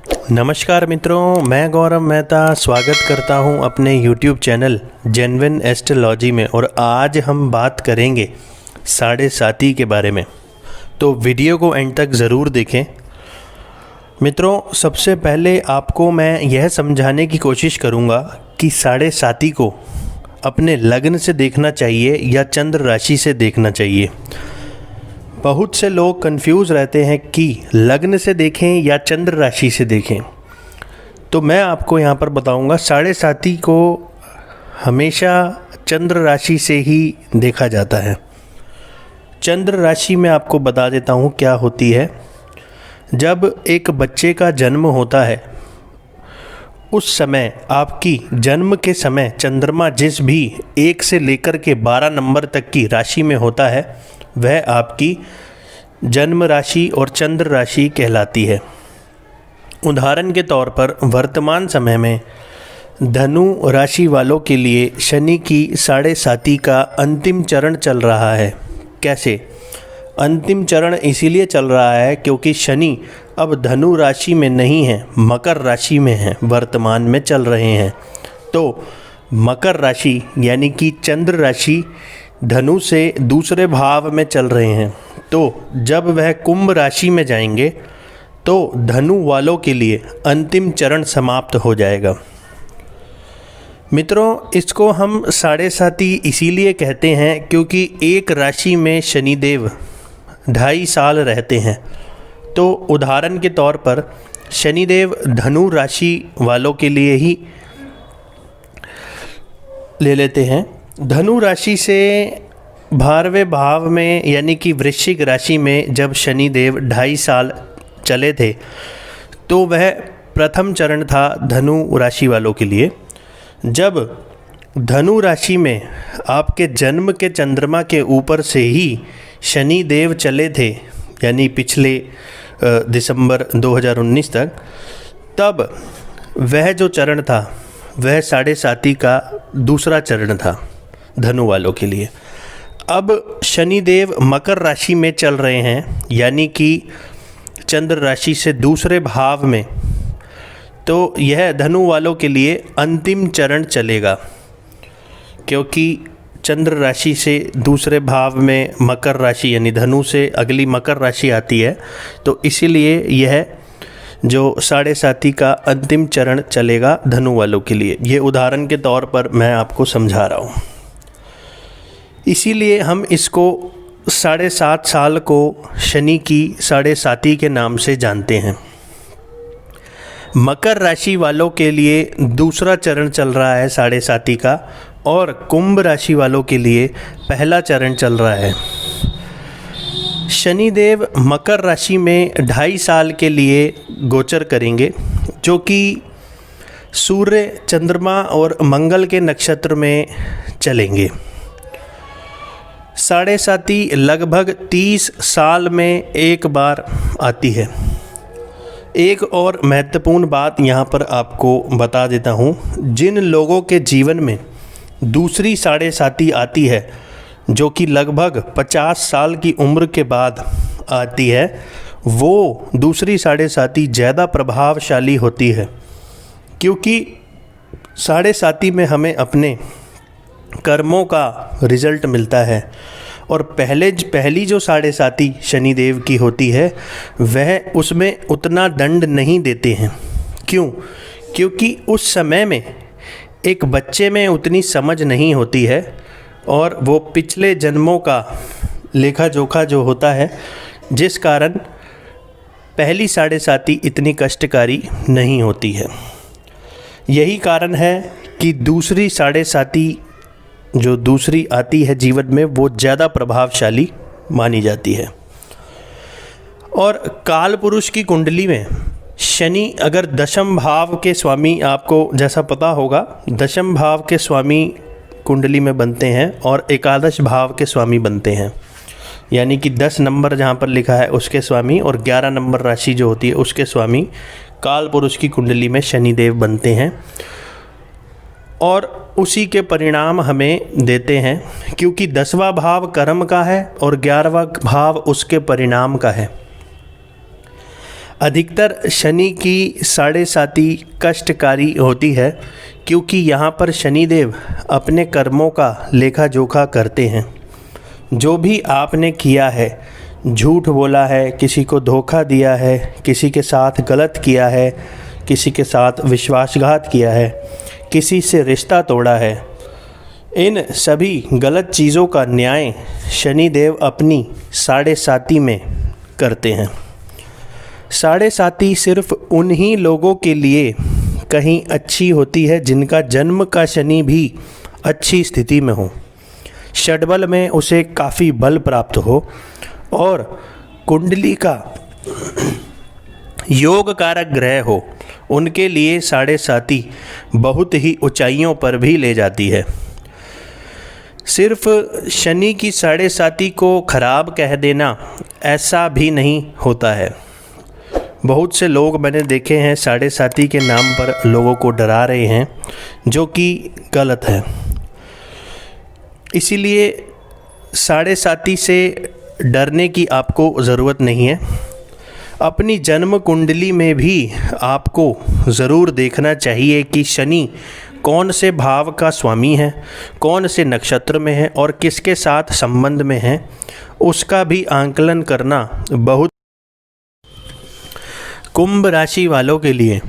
नमस्कार मित्रों, मैं गौरव मेहता स्वागत करता हूं अपने YouTube चैनल जेन्युइन एस्ट्रोलॉजी में। और आज हम बात करेंगे साढ़े साती के बारे में, तो वीडियो को एंड तक ज़रूर देखें। मित्रों, सबसे पहले आपको मैं यह समझाने की कोशिश करूंगा कि साढ़े साती को अपने लग्न से देखना चाहिए या चंद्र राशि से देखना चाहिए। बहुत से लोग कंफ्यूज रहते हैं कि लग्न से देखें या चंद्र राशि से देखें। तो मैं आपको यहाँ पर बताऊँगा साढ़े साती को हमेशा चंद्र राशि से ही देखा जाता है। चंद्र राशि में आपको बता देता हूँ क्या होती है। जब एक बच्चे का जन्म होता है उस समय आपकी जन्म के समय चंद्रमा जिस भी 1 से लेकर के 12 नंबर तक की राशि में होता है वह आपकी जन्म राशि और चंद्र राशि कहलाती है। उदाहरण के तौर पर वर्तमान समय में धनु राशि वालों के लिए शनि की साढ़े साती का अंतिम चरण चल रहा है। कैसे अंतिम चरण इसीलिए चल रहा है क्योंकि शनि अब धनु राशि में नहीं है, मकर राशि में है, वर्तमान में चल रहे हैं। तो मकर राशि यानी कि चंद्र राशि धनु से दूसरे भाव में चल रहे हैं। तो जब वह कुंभ राशि में जाएंगे तो धनु वालों के लिए अंतिम चरण समाप्त हो जाएगा। मित्रों, इसको हम साढ़े साती इसीलिए कहते हैं क्योंकि एक राशि में शनिदेव 2.5 साल रहते हैं। तो उदाहरण के तौर पर शनिदेव धनु राशि वालों के लिए ही ले लेते हैं। धनु राशि से 12वें भाव में यानी कि वृश्चिक राशि में जब शनिदेव 2.5 साल चले थे तो वह प्रथम चरण था धनु राशि वालों के लिए। जब धनु राशि में आपके जन्म के चंद्रमा के ऊपर से ही शनिदेव चले थे यानी पिछले दिसंबर 2019 तक, तब वह जो चरण था वह साढ़े साती का दूसरा चरण था धनु वालों के लिए। अब शनिदेव मकर राशि में चल रहे हैं यानी कि चंद्र राशि से दूसरे भाव में, तो यह धनु वालों के लिए अंतिम चरण चलेगा क्योंकि चंद्र राशि से दूसरे भाव में मकर राशि यानी धनु से अगली मकर राशि आती है। तो इसीलिए यह जो साढ़े साती का अंतिम चरण चलेगा धनु वालों के लिए। ये उदाहरण के तौर पर मैं आपको समझा रहा हूँ। इसीलिए हम इसको 7.5 साल को शनि की साढ़े साती के नाम से जानते हैं। मकर राशि वालों के लिए दूसरा चरण चल रहा है साढ़े साती का और कुंभ राशि वालों के लिए पहला चरण चल रहा है। शनिदेव मकर राशि में 2.5 साल के लिए गोचर करेंगे जो कि सूर्य, चंद्रमा और मंगल के नक्षत्र में चलेंगे। साढ़े साती लगभग 30 साल में एक बार आती है। एक और महत्वपूर्ण बात यहाँ पर आपको बता देता हूँ, जिन लोगों के जीवन में दूसरी साढ़े साती आती है जो कि लगभग 50 साल की उम्र के बाद आती है, वो दूसरी साढ़े साती ज़्यादा प्रभावशाली होती है क्योंकि साढ़े साती में हमें अपने कर्मों का रिज़ल्ट मिलता है। और पहली जो साढ़े साती शनिदेव की होती है वह उसमें उतना दंड नहीं देते हैं। क्यों? क्योंकि उस समय में एक बच्चे में उतनी समझ नहीं होती है और वो पिछले जन्मों का लेखा जोखा जो होता है, जिस कारण पहली साढ़े साती इतनी कष्टकारी नहीं होती है। यही कारण है कि दूसरी साढ़े साती जो दूसरी आती है जीवन में वो ज़्यादा प्रभावशाली मानी जाती है। और काल पुरुष की कुंडली में शनि अगर दशम भाव के स्वामी, आपको जैसा पता होगा दशम भाव के स्वामी कुंडली में बनते हैं और एकादश भाव के स्वामी बनते हैं, यानी कि 10 नंबर जहाँ पर लिखा है उसके स्वामी और 11 नंबर राशि जो होती है उसके स्वामी काल पुरुष की कुंडली में शनिदेव बनते हैं और उसी के परिणाम हमें देते हैं, क्योंकि 10वां भाव कर्म का है और 11वां भाव उसके परिणाम का है। अधिकतर शनि की साढ़े साती कष्टकारी होती है, क्योंकि यहाँ पर शनिदेव अपने कर्मों का लेखा जोखा करते हैं। जो भी आपने किया है, झूठ बोला है, किसी को धोखा दिया है, किसी के साथ गलत किया है, किसी के साथ विश्वासघात किया है, किसी से रिश्ता तोड़ा है, इन सभी गलत चीज़ों का न्याय शनिदेव अपनी साढ़े साती में करते हैं। साढ़े साती सिर्फ उन्हीं लोगों के लिए कहीं अच्छी होती है जिनका जन्म का शनि भी अच्छी स्थिति में हो, षड्बल में उसे काफ़ी बल प्राप्त हो और कुंडली का योग कारक ग्रह हो। उनके लिए साढ़े साती बहुत ही ऊंचाइयों पर भी ले जाती है। सिर्फ शनि की साढ़े साती को खराब कह देना ऐसा भी नहीं होता है। बहुत से लोग मैंने देखे हैं साढ़े साती के नाम पर लोगों को डरा रहे हैं, जो कि गलत है। इसीलिए साढ़े साती से डरने की आपको ज़रूरत नहीं है। अपनी जन्म कुंडली में भी आपको ज़रूर देखना चाहिए कि शनि कौन से भाव का स्वामी है, कौन से नक्षत्र में है और किसके साथ संबंध में है, उसका भी आंकलन करना बहुत। कुंभ राशि वालों के लिए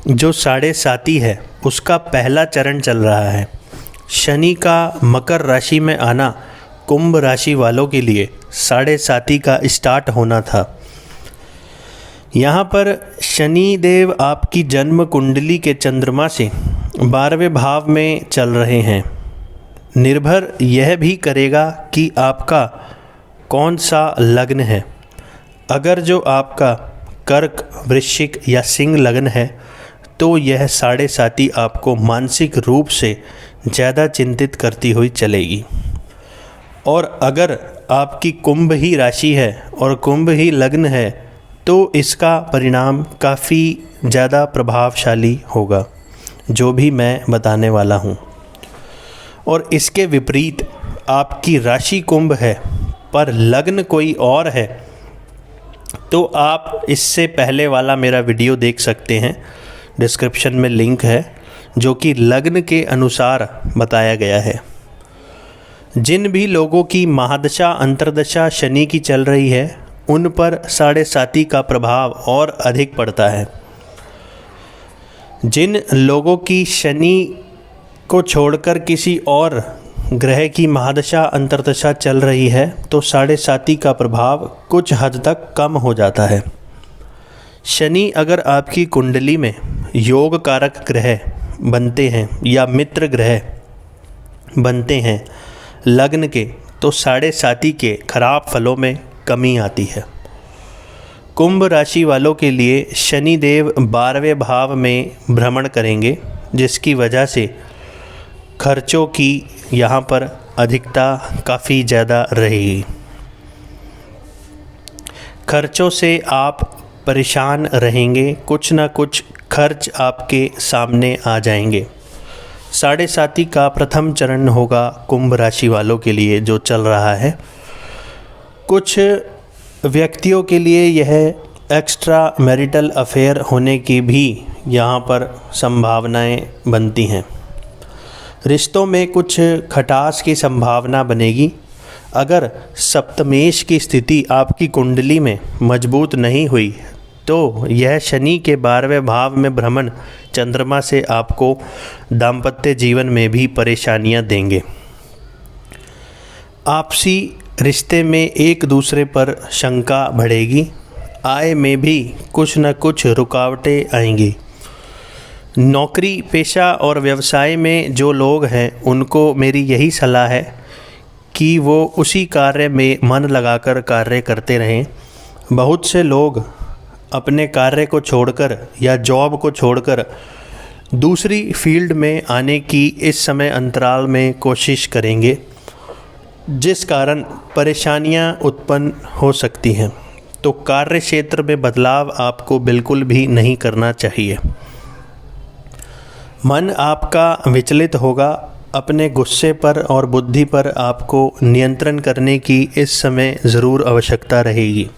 जो साढ़े साती है उसका पहला चरण चल रहा है। शनि का मकर राशि में आना कुंभ राशि वालों के लिए साढ़े साती का स्टार्ट होना था। यहाँ पर शनि देव आपकी जन्म कुंडली के चंद्रमा से 12वें भाव में चल रहे हैं। निर्भर यह भी करेगा कि आपका कौन सा लग्न है। अगर जो आपका कर्क, वृश्चिक या सिंह लग्न है तो यह साढ़े साती आपको मानसिक रूप से ज़्यादा चिंतित करती हुई चलेगी। और अगर आपकी कुंभ ही राशि है और कुंभ ही लग्न है तो इसका परिणाम काफ़ी ज़्यादा प्रभावशाली होगा, जो भी मैं बताने वाला हूँ। और इसके विपरीत आपकी राशि कुंभ है पर लग्न कोई और है तो आप इससे पहले वाला मेरा वीडियो देख सकते हैं, डिस्क्रिप्शन में लिंक है, जो कि लग्न के अनुसार बताया गया है। जिन भी लोगों की महादशा अंतर्दशा शनि की चल रही है उन पर साढ़े साती का प्रभाव और अधिक पड़ता है। जिन लोगों की शनि को छोड़कर किसी और ग्रह की महादशा अंतर्दशा चल रही है तो साढ़े साती का प्रभाव कुछ हद तक कम हो जाता है। शनि अगर आपकी कुंडली में योग कारक ग्रह बनते हैं या मित्र ग्रह बनते हैं लग्न के, तो साढ़े साती के खराब फलों में कमी आती है। कुंभ राशि वालों के लिए शनि देव 12वें भाव में भ्रमण करेंगे, जिसकी वजह से खर्चों की यहाँ पर अधिकता काफ़ी ज़्यादा रहेगी। खर्चों से आप परेशान रहेंगे, कुछ ना कुछ खर्च आपके सामने आ जाएंगे। साढ़े साती का प्रथम चरण होगा कुंभ राशि वालों के लिए जो चल रहा है। कुछ व्यक्तियों के लिए यह एक्स्ट्रा मैरिटल अफेयर होने की भी यहाँ पर संभावनाएं बनती हैं। रिश्तों में कुछ खटास की संभावना बनेगी। अगर सप्तमेश की स्थिति आपकी कुंडली में मजबूत नहीं हुई तो यह शनि के 12वें भाव में भ्रमण चंद्रमा से आपको दाम्पत्य जीवन में भी परेशानियां देंगे। आपसी रिश्ते में एक दूसरे पर शंका बढ़ेगी। आय में भी कुछ न कुछ रुकावटें आएंगी। नौकरी पेशा और व्यवसाय में जो लोग हैं उनको मेरी यही सलाह है कि वो उसी कार्य में मन लगाकर कार्य करते रहें। बहुत से लोग अपने कार्य को छोड़कर या जॉब को छोड़कर दूसरी फील्ड में आने की इस समय अंतराल में कोशिश करेंगे, जिस कारण परेशानियां उत्पन्न हो सकती हैं। तो कार्य क्षेत्र में बदलाव आपको बिल्कुल भी नहीं करना चाहिए। मन आपका विचलित होगा। अपने गुस्से पर और बुद्धि पर आपको नियंत्रण करने की इस समय ज़रूर आवश्यकता रहेगी।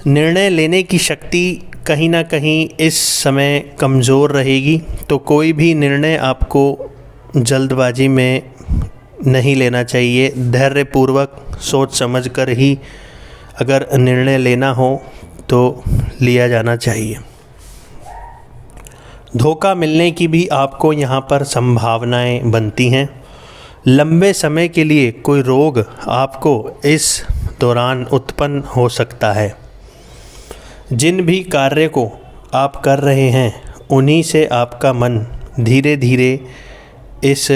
निर्णय लेने की शक्ति कहीं ना कहीं इस समय कमज़ोर रहेगी, तो कोई भी निर्णय आपको जल्दबाजी में नहीं लेना चाहिए। धैर्यपूर्वक सोच समझ कर ही अगर निर्णय लेना हो तो लिया जाना चाहिए। धोखा मिलने की भी आपको यहाँ पर संभावनाएं बनती हैं। लंबे समय के लिए कोई रोग आपको इस दौरान उत्पन्न हो सकता है। जिन भी कार्य को आप कर रहे हैं उन्हीं से आपका मन धीरे धीरे इस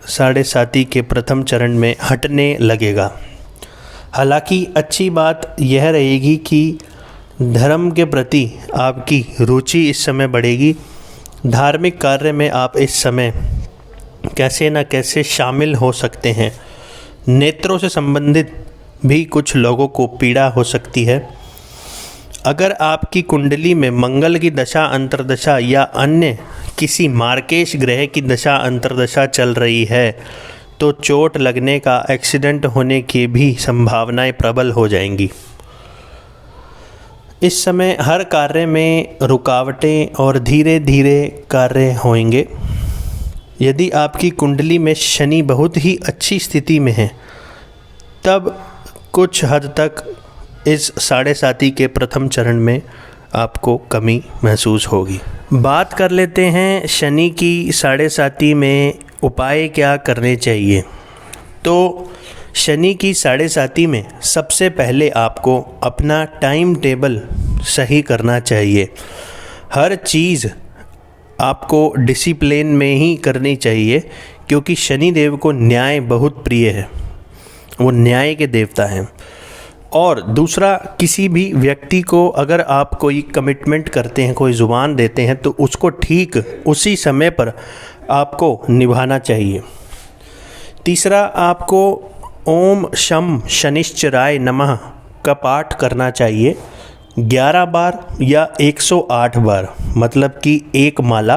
साढ़े साती के प्रथम चरण में हटने लगेगा। हालांकि अच्छी बात यह रहेगी कि धर्म के प्रति आपकी रुचि इस समय बढ़ेगी। धार्मिक कार्य में आप इस समय कैसे न कैसे शामिल हो सकते हैं। नेत्रों से संबंधित भी कुछ लोगों को पीड़ा हो सकती है। अगर आपकी कुंडली में मंगल की दशा अंतर्दशा या अन्य किसी मार्केश ग्रह की दशा अंतर्दशा चल रही है तो चोट लगने का, एक्सीडेंट होने की भी संभावनाएं प्रबल हो जाएंगी। इस समय हर कार्य में रुकावटें और धीरे धीरे कार्य होंगे। यदि आपकी कुंडली में शनि बहुत ही अच्छी स्थिति में है तब कुछ हद तक इस साढ़े साती के प्रथम चरण में आपको कमी महसूस होगी। बात कर लेते हैं शनि की साढ़े साती में उपाय क्या करने चाहिए। तो शनि की साढ़े साती में सबसे पहले आपको अपना टाइम टेबल सही करना चाहिए। हर चीज़ आपको डिसिप्लिन में ही करनी चाहिए, क्योंकि शनि देव को न्याय बहुत प्रिय है, वो न्याय के देवता हैं। और दूसरा, किसी भी व्यक्ति को अगर आप कोई कमिटमेंट करते हैं, कोई ज़ुबान देते हैं, तो उसको ठीक उसी समय पर आपको निभाना चाहिए। तीसरा, आपको ओम शम शनिश्चराय नमः का पाठ करना चाहिए 11 बार या 108 बार, मतलब कि एक माला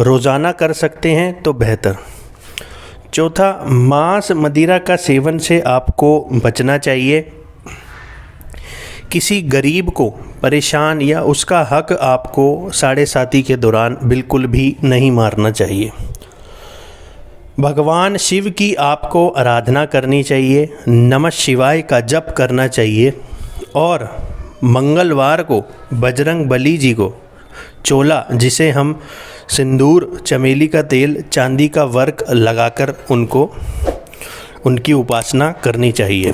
रोज़ाना कर सकते हैं तो बेहतर। चौथा, मांस मदिरा का सेवन से आपको बचना चाहिए। किसी गरीब को परेशान या उसका हक आपको साढ़े साती के दौरान बिल्कुल भी नहीं मारना चाहिए। भगवान शिव की आपको आराधना करनी चाहिए, नमः शिवाय का जप करना चाहिए और मंगलवार को बजरंग बली जी को चोला, जिसे हम सिंदूर, चमेली का तेल, चांदी का वर्क लगाकर उनकी उपासना करनी चाहिए।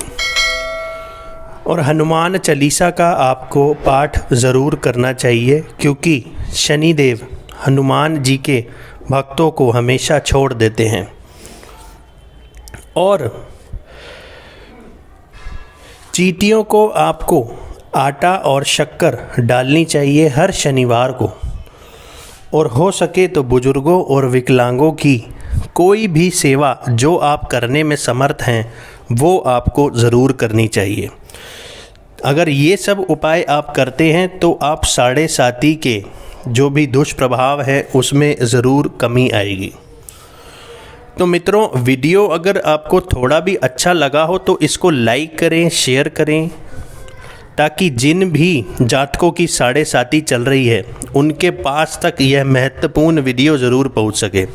और हनुमान चालीसा का आपको पाठ ज़रूर करना चाहिए, क्योंकि शनिदेव हनुमान जी के भक्तों को हमेशा छोड़ देते हैं। और चींटियों को आपको आटा और शक्कर डालनी चाहिए हर शनिवार को। और हो सके तो बुजुर्गों और विकलांगों की कोई भी सेवा जो आप करने में समर्थ हैं वो आपको ज़रूर करनी चाहिए। अगर ये सब उपाय आप करते हैं तो आप साढ़े साती के जो भी दुष्प्रभाव है उसमें ज़रूर कमी आएगी। तो मित्रों, वीडियो अगर आपको थोड़ा भी अच्छा लगा हो तो इसको लाइक करें, शेयर करें, ताकि जिन भी जातकों की साढ़े साती चल रही है उनके पास तक यह महत्वपूर्ण वीडियो ज़रूर पहुंच सके।